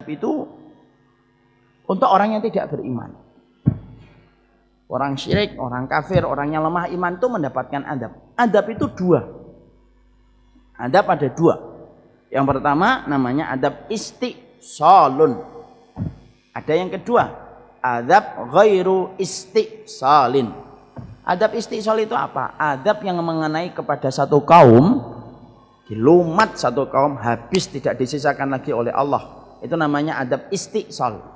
itu untuk orang yang tidak beriman. Orang syirik, orang kafir, orang yang lemah iman itu mendapatkan adab. Adab itu dua. Adab ada dua. Yang pertama namanya adab istiqsalun. Ada yang kedua, adab ghairu istiqsalin. Adab istiqsal itu apa? Adab yang mengenai kepada satu kaum, dilumat satu kaum habis tidak disisakan lagi oleh Allah. Itu namanya adab istiqsal.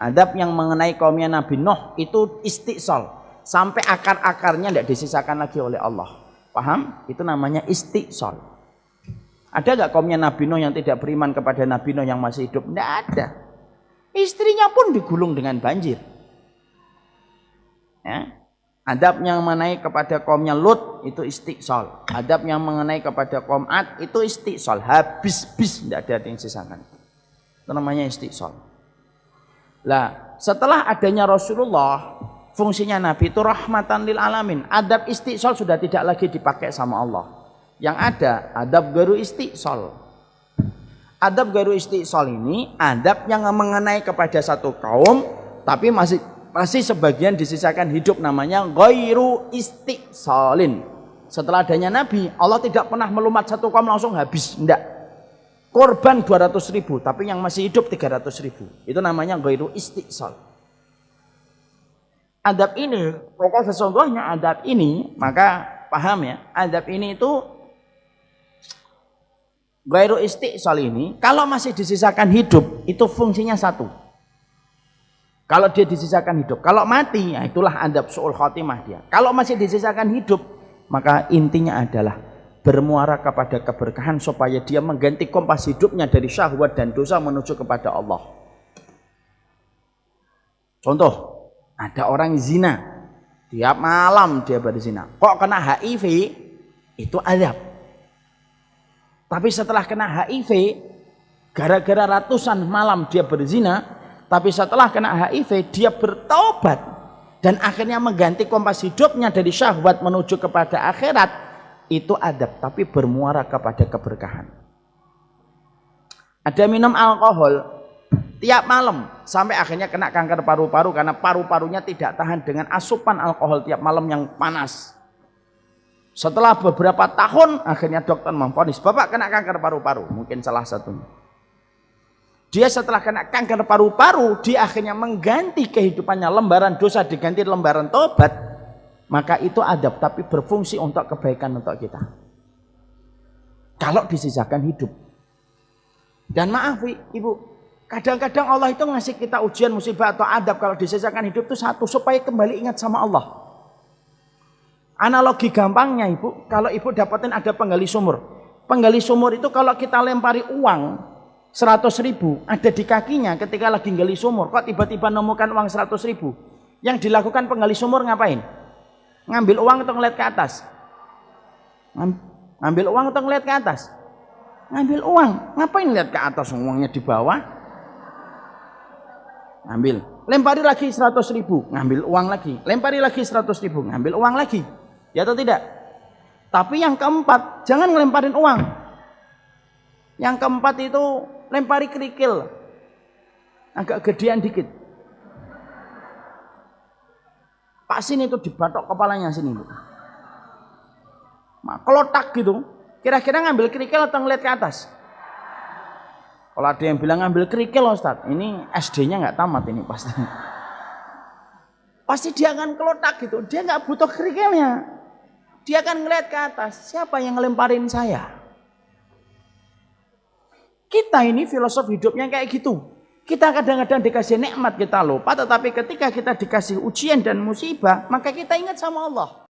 Adab yang mengenai kaumnya Nabi Nuh itu istiqsal, sampai akar-akarnya tidak disisakan lagi oleh Allah. Paham? Itu namanya istiqsal. Ada nggak kaumnya Nabi Nuh yang tidak beriman kepada Nabi Nuh yang masih hidup? Tidak ada. Istrinya pun digulung dengan banjir. Ya. Adab yang mengenai kepada kaumnya Lut itu istiqsal. Adab yang mengenai kepada kaum Ad itu istiqsal. Habis-bis tidak ada yang sisakan. Itu namanya istiqsal. Lah, setelah adanya Rasulullah, fungsinya Nabi itu rahmatan lil alamin. Adab istiqsal sudah tidak lagi dipakai sama Allah. Yang ada adab garu istiqsal. Adab garu istiqsal ini adab yang mengenai kepada satu kaum, tapi masih sebagian disisakan hidup, namanya ghairu istiqsalin. Setelah adanya Nabi, Allah tidak pernah melumat satu kaum langsung habis, enggak. Korban 200.000, tapi yang masih hidup 300.000. Itu namanya ghairu istiqsal. Adab ini, pokok sesungguhnya adab ini, maka paham ya, adab ini itu ghairu istiqsal ini, kalau masih disisakan hidup, itu fungsinya satu. Kalau dia disisakan hidup, kalau mati, ya itulah adab su'ul khotimah dia. Kalau masih disisakan hidup, maka intinya adalah bermuara kepada keberkahan supaya dia mengganti kompas hidupnya dari syahwat dan dosa menuju kepada Allah. Contoh, ada orang zina, tiap malam dia berzina. Kok kena HIV? Itu adab. Tapi setelah kena HIV, gara-gara ratusan malam dia berzina, tapi setelah kena HIV dia bertaubat dan akhirnya mengganti kompas hidupnya dari syahwat menuju kepada akhirat. Itu adab, tapi bermuara kepada keberkahan. Ada minum alkohol tiap malam sampai akhirnya kena kanker paru-paru karena paru-parunya tidak tahan dengan asupan alkohol tiap malam yang panas. Setelah beberapa tahun akhirnya dokter memvonis bapak kena kanker paru-paru, mungkin salah satunya. Dia setelah kena kanker paru-paru, dia akhirnya mengganti kehidupannya, lembaran dosa diganti lembaran tobat. Maka itu adab, tapi berfungsi untuk kebaikan untuk kita. Kalau disisakan hidup. Dan maaf ibu, kadang-kadang Allah itu ngasih kita ujian, musibah atau adab kalau disisakan hidup itu satu, supaya kembali ingat sama Allah. Analogi gampangnya ibu, kalau ibu dapatin ada penggali sumur. Penggali sumur itu kalau kita lempari uang 100.000 ada di kakinya ketika lagi gali sumur, kok tiba-tiba nemukan uang 100.000. Yang dilakukan penggali sumur ngapain? Ngambil uang atau ngeliat ke atas? Ngambil uang atau ngeliat ke atas? Ngambil uang. Ngapain lihat ke atas, uangnya di bawah? Ngambil. Lempari lagi 100.000, ngambil uang lagi. Lempari lagi 100.000, ngambil uang lagi. Ya atau tidak? Tapi yang keempat, jangan ngelemparin uang. Yang keempat itu lempari kerikil. Agak gedean dikit. Pak sini itu dibatok kepalanya sini bu. Nah, kelotak gitu. Kira-kira ngambil kerikil atau ngeliat ke atas? Kalau ada yang bilang ngambil kerikil Ustaz, ini SD-nya nggak tamat ini pasti. Pasti dia akan kelotak gitu. Dia nggak butuh kerikilnya. Dia akan ngeliat ke atas. Siapa yang ngelemparin saya? Kita ini filosofi hidupnya kayak gitu. Kita kadang-kadang dikasih nikmat kita lupa, tetapi ketika kita dikasih ujian dan musibah, maka kita ingat sama Allah.